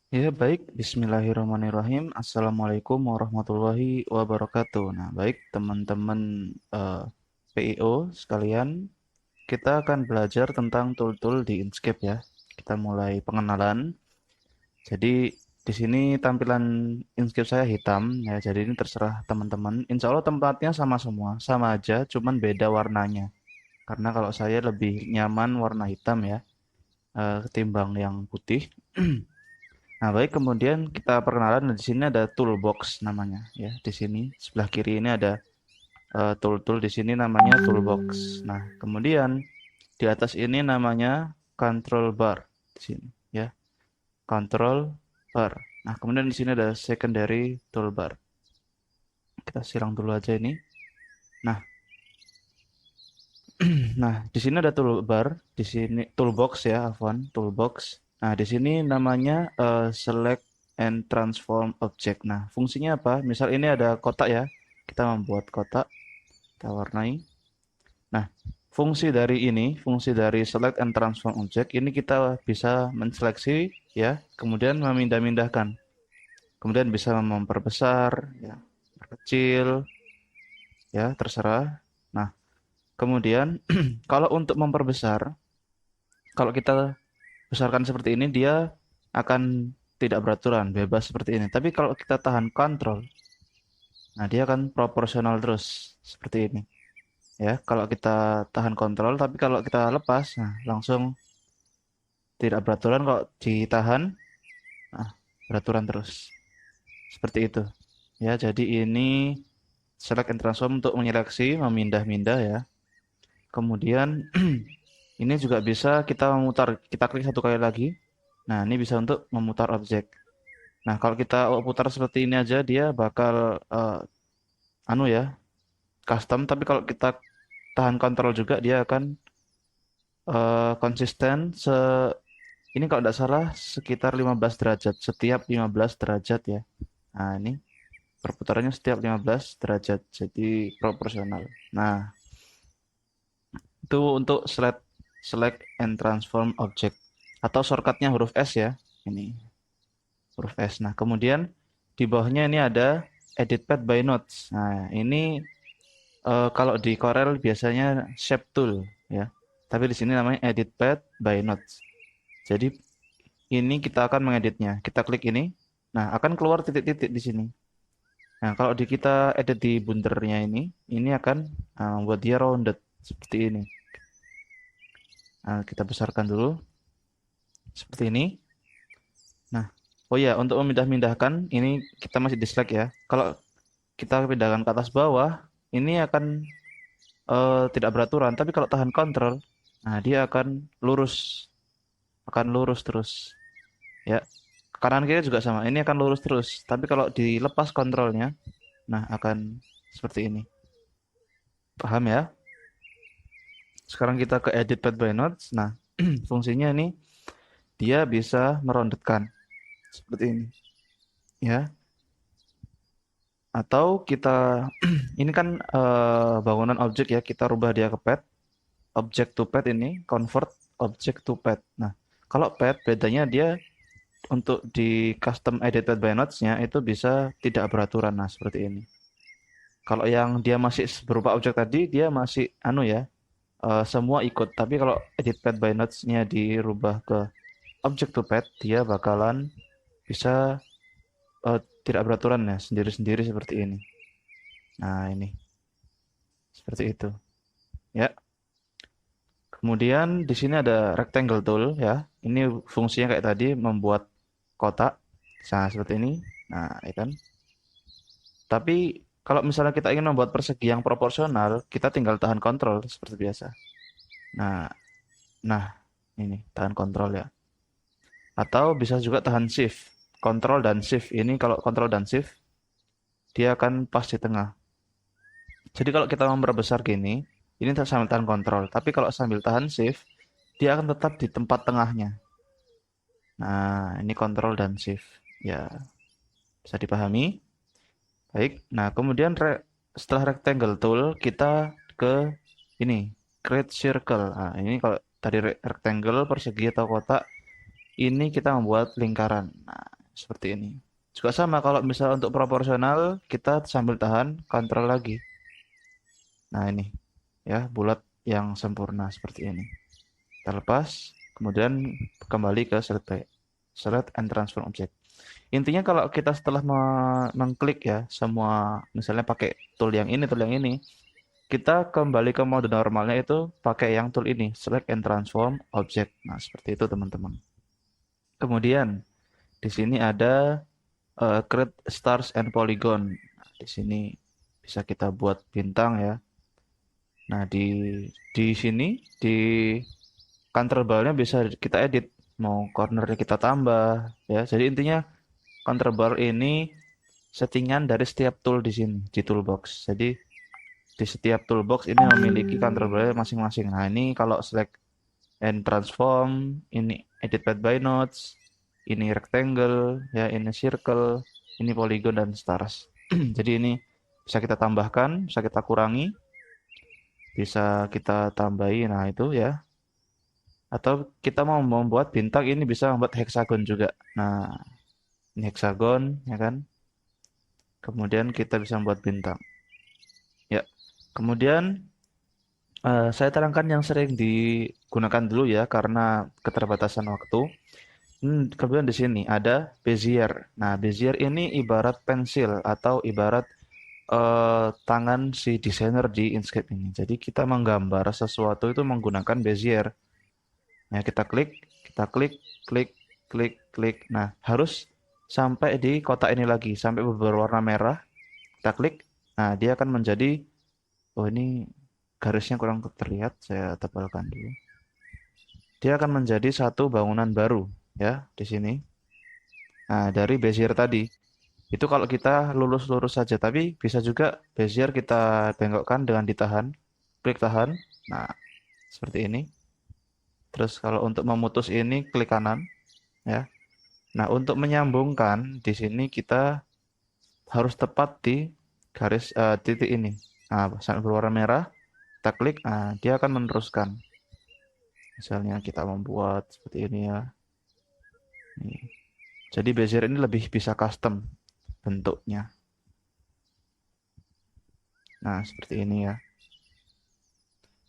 Ya, baik. Bismillahirrahmanirrahim. Assalamualaikum warahmatullahi wabarakatuh. Nah, baik teman-teman PIO sekalian, kita akan belajar tentang tool-tool di Inkscape ya. Kita mulai pengenalan. Jadi di sini tampilan Inkscape saya hitam ya. Jadi ini terserah teman-teman. Insya Allah tempatnya sama semua, sama aja, cuman beda warnanya. Karena kalau saya lebih nyaman warna hitam ya, ketimbang yang putih. Nah, baik, kemudian kita perkenalan. Di sini ada toolbox namanya ya. Di sini sebelah kiri ini ada tool-tool di sini namanya toolbox. Nah, kemudian di atas ini namanya control bar di sini ya. Control bar. Nah, kemudian di sini ada secondary toolbar. Kita silang dulu aja ini. Nah, nah di sini ada toolbar, di sini toolbox ya, afwan, toolbox. Nah, di sini namanya select and transform object. Nah, fungsinya apa? Misal ini ada kotak ya. Kita membuat kotak, kita warnai. Nah, fungsi dari select and transform object ini kita bisa menseleksi ya, kemudian memindah-mindahkan. Kemudian bisa memperbesar, ya, kecil, ya, terserah. Nah, kemudian kalau untuk memperbesar, kalau kita besarkan seperti ini, dia akan tidak beraturan, bebas seperti ini. Tapi kalau kita tahan kontrol, nah dia akan proporsional terus seperti ini. Ya, kalau kita tahan kontrol, tapi kalau kita lepas, nah langsung tidak beraturan. Kalau ditahan, nah beraturan terus. Seperti itu. Ya, jadi ini select and transform untuk menyeleksi, memindah-mindah ya. Kemudian ini juga bisa kita memutar, kita klik satu kali lagi. Nah, ini bisa untuk memutar objek. Nah, kalau kita putar seperti ini aja, dia bakal anu ya, custom. Tapi kalau kita tahan kontrol juga, dia akan konsisten. Ini kalau tidak salah sekitar 15 derajat, setiap 15 derajat ya. Nah, ini perputarannya setiap 15 derajat, jadi proporsional. Nah, itu untuk select and transform object. Atau shortcutnya huruf S ya. Ini huruf S. Nah, kemudian di bawahnya ini ada edit path by nodes. Nah, ini kalau di Corel biasanya shape tool ya. Tapi di sini namanya edit path by nodes. Jadi ini kita akan mengeditnya. Kita klik ini. Nah, akan keluar titik-titik di sini. Nah, kalau kita edit di bundernya ini akan membuat dia rounded seperti ini. Nah, kita besarkan dulu seperti ini. Nah, oh ya, untuk memindah-mindahkan ini kita masih di select ya. Kalau kita pindahkan ke atas bawah, ini akan tidak beraturan. Tapi kalau tahan kontrol, nah dia akan lurus terus. Ya, kanan kiri juga sama. Ini akan lurus terus. Tapi kalau dilepas kontrolnya, nah akan seperti ini. Paham ya? Sekarang kita ke edit path by nodes. Nah, fungsinya ini dia bisa merondetkan seperti ini, ya. Atau kita ini kan bangunan objek ya, kita rubah dia ke path, object to path ini, convert object to path. Nah, kalau path bedanya dia untuk di custom edit path by nodes-nya itu bisa tidak beraturan. Nah, seperti ini. Kalau yang dia masih berupa objek tadi, dia masih anu ya, semua ikut. Tapi kalau edit path by nodes-nya dirubah ke object to path, dia bakalan bisa tidak beraturan ya, sendiri-sendiri seperti ini. Nah, ini seperti itu. Ya. Kemudian di sini ada rectangle tool ya. Ini fungsinya kayak tadi membuat kotak. Nah, seperti ini. Nah, ya kan. Tapi kalau misalnya kita ingin membuat persegi yang proporsional, kita tinggal tahan kontrol seperti biasa. Nah, nah ini tahan kontrol ya. Atau bisa juga tahan shift. Kontrol dan shift. Ini kalau kontrol dan shift, dia akan pas di tengah. Jadi kalau kita memperbesar gini, ini sambil tahan kontrol. Tapi kalau sambil tahan shift, dia akan tetap di tempat tengahnya. Nah, ini kontrol dan shift. Ya, bisa dipahami. Baik. Nah, kemudian setelah rectangle tool, kita ke ini, create circle. Nah, ini kalau tadi rectangle, persegi atau kotak, ini kita membuat lingkaran. Nah, seperti ini. Juga sama kalau misalnya untuk proporsional, kita sambil tahan, kontrol lagi. Nah ini, ya bulat yang sempurna seperti ini. Kita lepas, kemudian kembali ke select and transform object. Intinya kalau kita setelah mengklik ya semua, misalnya pakai tool yang ini, kita kembali ke mode normalnya itu pakai yang tool ini, select and transform object. Nah, seperti itu teman-teman. Kemudian di sini ada create stars and polygon. Nah, di sini bisa kita buat bintang ya. Nah, di sini di control bar-nya bisa kita edit, mau cornernya kita tambah ya. Jadi intinya control bar ini settingan dari setiap tool di sini di toolbox. Jadi di setiap toolbox ini memiliki control bar masing-masing. Nah, ini kalau select and transform, ini edit path by nodes, ini rectangle, ya ini circle, ini polygon dan stars. Jadi ini bisa kita tambahkan, bisa kita kurangi, bisa kita tambahi. Nah, itu ya. Atau kita mau membuat bintang, ini bisa membuat hexagon juga. Nah, ini hexagon ya kan. Kemudian kita bisa membuat bintang. Ya. Kemudian saya terangkan yang sering digunakan dulu ya karena keterbatasan waktu. Kemudian di sini ada Bezier. Nah, Bezier ini ibarat pensil atau ibarat tangan si desainer di Inkscape ini. Jadi kita menggambar sesuatu itu menggunakan Bezier. Nah, kita klik, klik, klik. Nah, harus sampai di kotak ini lagi, sampai berwarna merah. Kita klik. Nah, dia akan menjadi, oh ini garisnya kurang terlihat, saya tebalkan dulu. Dia akan menjadi satu bangunan baru ya di sini. Nah, dari Bezier tadi. Itu kalau kita lurus-lurus saja, tapi bisa juga Bezier kita bengkokkan dengan ditahan, klik tahan. Nah, seperti ini. Terus kalau untuk memutus ini klik kanan ya. Nah, untuk menyambungkan di sini kita harus tepat di garis titik ini. Nah, sampai berwarna merah, kita klik, nah, dia akan meneruskan. Misalnya kita membuat seperti ini ya. Nih. Jadi Bezier ini lebih bisa custom bentuknya. Nah, seperti ini ya.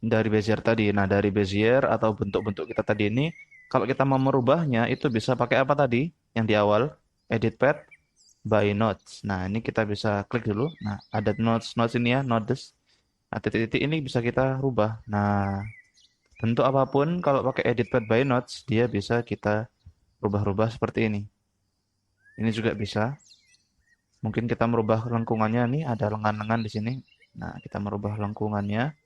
Dari Bezier tadi. Nah, dari Bezier atau bentuk-bentuk kita tadi ini, kalau kita mau merubahnya, itu bisa pakai apa tadi? Yang di awal, edit path by nodes. Nah, ini kita bisa klik dulu. Nah, ada nodes ini ya, nodes. Nah, titik-titik ini bisa kita rubah. Nah, bentuk apapun kalau pakai edit path by nodes, dia bisa kita rubah-rubah seperti ini. Ini juga bisa. Mungkin kita merubah lengkungannya nih, ada lengan-lengan di sini. Nah, kita merubah lengkungannya.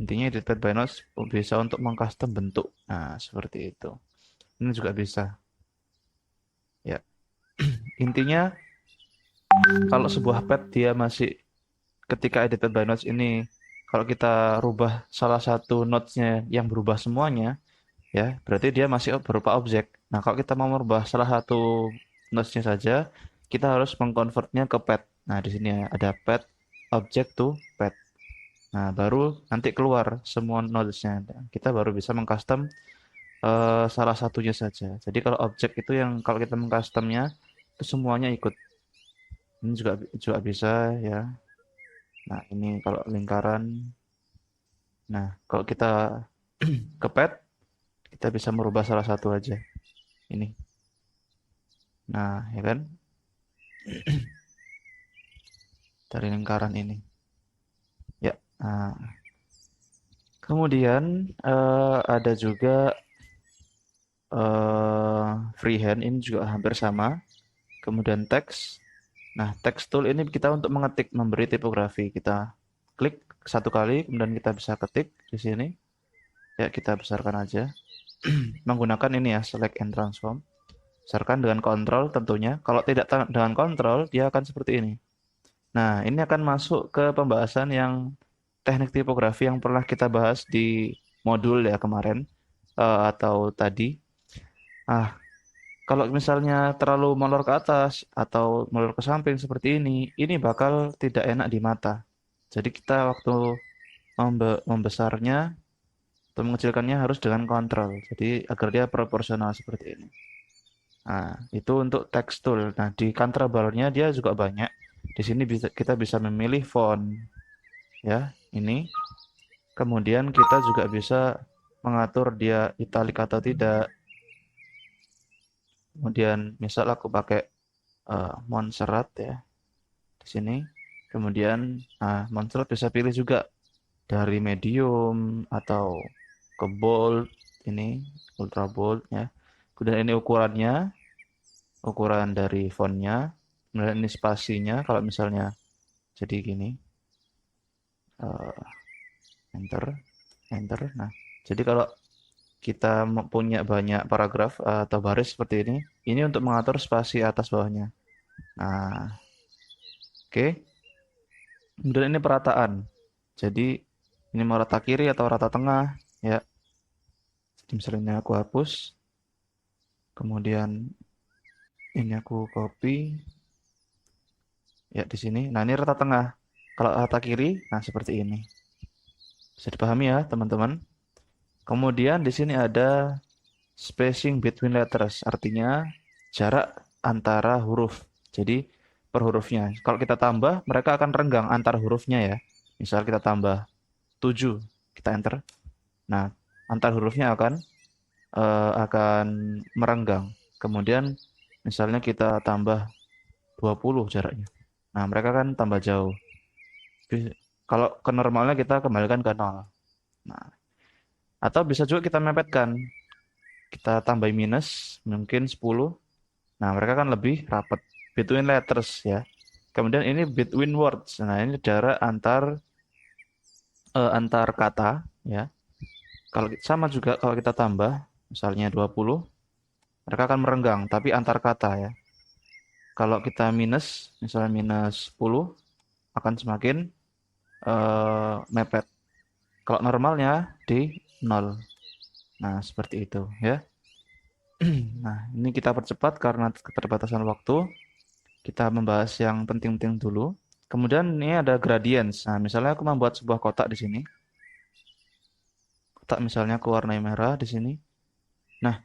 Intinya edit path by nodes bisa untuk mengcustom bentuk. Nah, seperti itu. Ini juga bisa. Ya, intinya kalau sebuah path dia masih ketika edit path by nodes ini, kalau kita rubah salah satu nodes-nya yang berubah semuanya, ya berarti dia masih berupa objek. Nah, kalau kita mau merubah salah satu nodes-nya saja, kita harus mengkonvertnya ke path. Nah, di sini ada path object to path. Nah, baru nanti keluar semua nodes-nya. Kita baru bisa mengcustom salah satunya saja. Jadi kalau objek itu yang kalau kita mengcustomnya itu semuanya ikut. Ini juga juga bisa ya. Nah, ini kalau lingkaran. Nah, kalau kita ke path, kita bisa merubah salah satu aja. Ini. Nah, ya kan? Dari lingkaran ini. Ya. Nah, kemudian ada juga freehand ini juga hampir sama. Kemudian teks. Nah, text tool ini kita untuk mengetik, memberi tipografi. Kita klik satu kali, kemudian kita bisa ketik di sini. Ya, kita besarkan aja. Menggunakan ini ya, select and transform. Besarkan dengan kontrol tentunya. Kalau tidak dengan kontrol, dia akan seperti ini. Nah, ini akan masuk ke pembahasan yang teknik tipografi yang pernah kita bahas di modul ya kemarin atau tadi. Ah, kalau misalnya terlalu molor ke atas atau molor ke samping seperti ini bakal tidak enak di mata. Jadi kita waktu membesarnya atau mengecilkannya harus dengan kontrol. Jadi agar dia proporsional seperti ini. Nah, itu untuk text tool. Nah, di controller-nya dia juga banyak. Di sini kita bisa memilih font, ya, ini. Kemudian kita juga bisa mengatur dia italic atau tidak. Kemudian misal aku pakai Montserrat ya di sini. Kemudian Montserrat bisa pilih juga dari medium atau ke bold ini, ultra bold ya. Kemudian ini ukurannya, ukuran dari fontnya. Kemudian ini spasinya kalau misalnya jadi gini, eh, enter, enter. Nah, jadi kalau kita punya banyak paragraf atau baris seperti ini untuk mengatur spasi atas bawahnya. Nah, oke. Kemudian ini perataan. Jadi ini mau rata kiri atau rata tengah, ya. Jadi misalnya aku hapus, kemudian ini aku copy, ya di sini. Nah ini rata tengah. Kalau rata kiri, nah seperti ini. Bisa dipahami ya teman-teman. Kemudian di sini ada spacing between letters, artinya jarak antara huruf. Jadi per hurufnya. Kalau kita tambah, mereka akan renggang antar hurufnya ya. Misal kita tambah 7, kita enter. Nah, antar hurufnya akan merenggang. Kemudian misalnya kita tambah 20 jaraknya. Nah, mereka kan tambah jauh. Kalau ke normalnya kita kembalikan ke 0. Nah, atau bisa juga kita mepetkan. Kita tambah minus mungkin 10. Nah, mereka kan lebih rapat. Between letters ya. Kemudian ini between words. Nah, ini jarak antar kata ya. Kalau sama juga kalau kita tambah misalnya 20, mereka akan merenggang tapi antar kata ya. Kalau kita minus, misalnya minus 10, akan semakin mepet. Kalau normalnya di 0. Nah, seperti itu ya. Nah, ini kita percepat karena keterbatasan waktu. Kita membahas yang penting-penting dulu. Kemudian ini ada gradients. Nah, misalnya aku membuat sebuah kotak di sini. Kotak misalnya aku warnai merah di sini. Nah,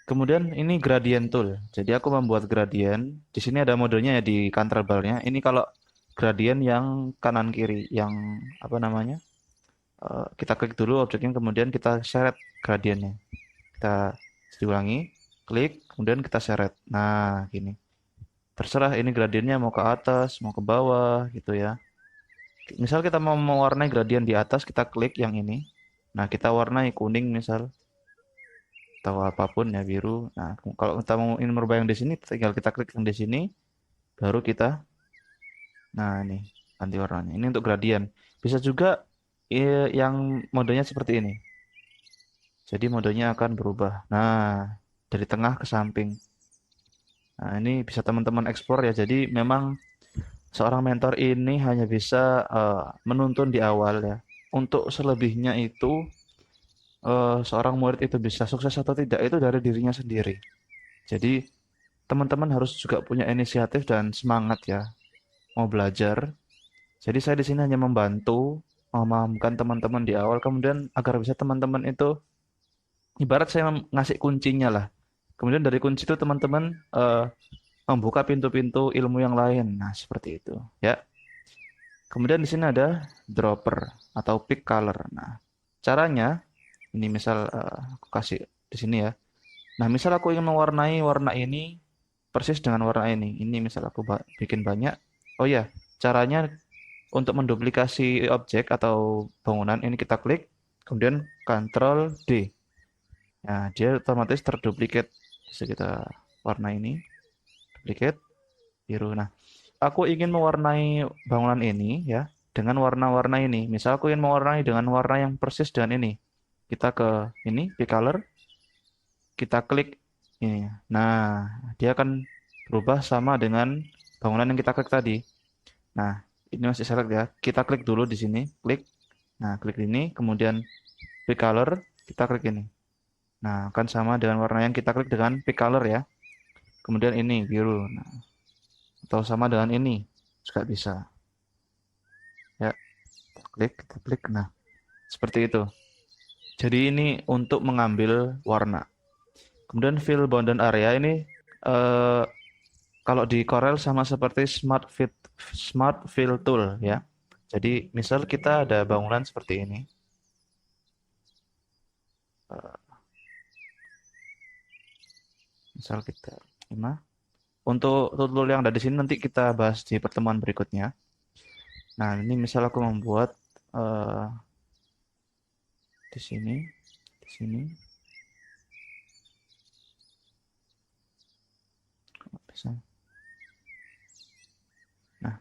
kemudian ini gradient tool. Jadi aku membuat gradient. Di sini ada modenya ya di control bar-nya. Ini kalau gradient yang kanan kiri, yang apa namanya? Kita klik dulu objeknya, kemudian kita seret gradientnya. Kita diulangi, klik, kemudian kita seret. Nah, gini. Terserah ini gradiennya mau ke atas, mau ke bawah, gitu ya. Misal kita mau mewarnai gradien di atas, kita klik yang ini. Nah, kita warnai kuning misal, atau apapun ya biru. Nah, kalau kita mau ingin merubah yang di sini, tinggal kita klik yang di sini, baru kita, nah ini ganti warnanya. Ini untuk gradien. Bisa juga yang modenya seperti ini. Jadi modenya akan berubah. Nah, dari tengah ke samping. Nah, ini bisa teman-teman eksplor ya. Jadi memang seorang mentor ini hanya bisa menuntun di awal ya. Untuk selebihnya itu seorang murid itu bisa sukses atau tidak itu dari dirinya sendiri. Jadi teman-teman harus juga punya inisiatif dan semangat ya mau belajar. Jadi saya di sini hanya membantu memahamkan teman-teman di awal kemudian agar bisa teman-teman itu ibarat saya ngasih kuncinya lah. Kemudian dari kunci itu teman-teman membuka pintu-pintu ilmu yang lain. Nah, seperti itu ya. Kemudian di sini ada dropper atau pick color. Nah, caranya ini misal aku kasih di sini ya. Nah, misal aku ingin mewarnai warna ini persis dengan warna ini. Ini misal aku bikin banyak. Oh ya, caranya untuk menduplikasi objek atau bangunan ini kita klik, kemudian Ctrl D. Nah, dia otomatis terduplikat. Bisa kita warna ini, duplicate, biru. Nah, aku ingin mewarnai bangunan ini ya dengan warna-warna ini. Misal aku ingin mewarnai dengan warna yang persis dengan ini. Kita ke ini, pick color, kita klik ini. Nah, dia akan berubah sama dengan bangunan yang kita klik tadi. Nah, ini masih select ya. Kita klik dulu di sini, klik. Nah, klik ini, kemudian pick color, kita klik ini. Nah, akan sama dengan warna yang kita klik dengan pick color ya. Kemudian ini biru. Nah, atau sama dengan ini juga bisa. Ya, kita klik. Nah, seperti itu. Jadi ini untuk mengambil warna. Kemudian fill bounded area ini eh, kalau di Corel sama seperti Smart Fill Tool ya. Jadi misal kita ada bangunan seperti ini. Eh, misal kita lima. Untuk tool yang ada di sini nanti kita bahas di pertemuan berikutnya. Nah, ini misal aku membuat eh, di sini, di sini. Bisa. Nah,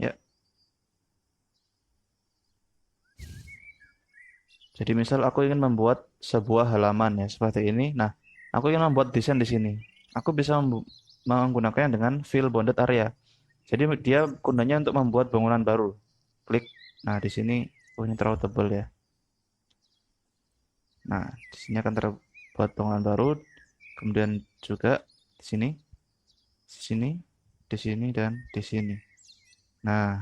ya. Jadi misal aku ingin membuat sebuah halaman ya seperti ini. Nah, aku ingin membuat desain di sini. Aku bisa menggunakannya dengan fill bounded area. Jadi dia gunanya untuk membuat bangunan baru. Klik. Nah, di sini oh ini terlalu tebal ya. Nah, di sini akan terbuat bangunan baru. Kemudian juga di sini, di sini dan di sini. Nah,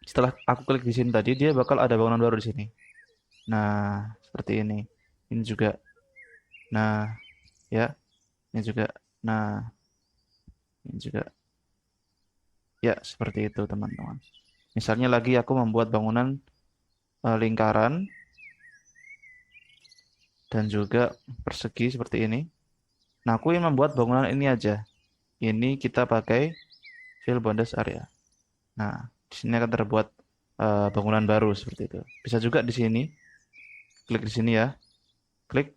setelah aku klik di sini tadi, dia bakal ada bangunan baru di sini. Nah, seperti ini. Ini juga. Nah, ya, ini juga. Nah, ini juga. Ya, seperti itu, teman-teman. Misalnya lagi aku membuat bangunan lingkaran dan juga persegi seperti ini. Nah, aku ingin membuat bangunan ini aja. Ini kita pakai fill boundaries area. Nah, di sini akan terbuat bangunan baru seperti itu. Bisa juga di sini, klik di sini ya, klik.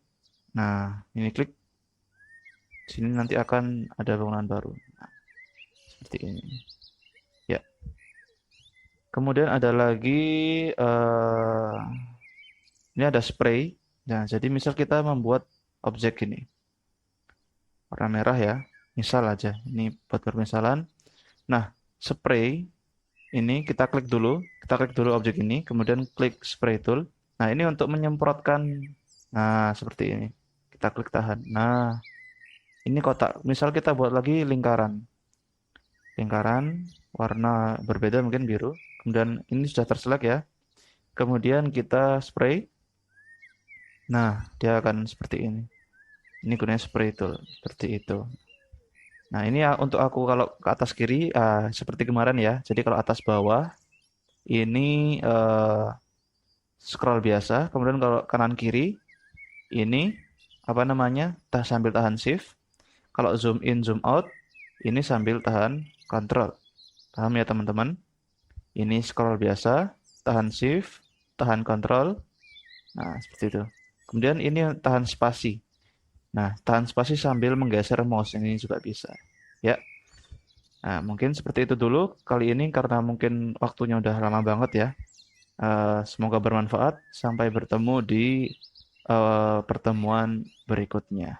Nah, ini klik. Di sini nanti akan ada bangunan baru. Nah, seperti ini. Ya. Kemudian ada lagi eh ini ada spray. Nah, jadi misal kita membuat objek ini warna merah ya. Misal aja. Ini buat permisalan. Nah, spray ini kita klik dulu objek ini, kemudian klik spray tool. Nah, ini untuk menyemprotkan. Nah, seperti ini. Kita klik tahan. Nah, ini kotak. Misal kita buat lagi lingkaran. Lingkaran warna berbeda mungkin biru. Kemudian ini sudah terselect ya. Kemudian kita spray. Nah, dia akan seperti ini. Ini gunanya spray tool. Seperti itu. Nah, ini ya untuk aku kalau ke atas kiri seperti kemarin ya. Jadi kalau atas bawah ini scroll biasa. Kemudian kalau kanan kiri ini apa namanya? Sambil tahan shift. Kalau zoom in zoom out ini sambil tahan control. Paham ya teman-teman? Ini scroll biasa, tahan shift, tahan control. Nah, seperti itu. Kemudian ini tahan spasi. Nah, tahan spasi sambil menggeser mouse ini juga bisa. Ya. Nah, mungkin seperti itu dulu kali ini karena mungkin waktunya udah lama banget ya. Semoga bermanfaat. Sampai bertemu di pertemuan berikutnya.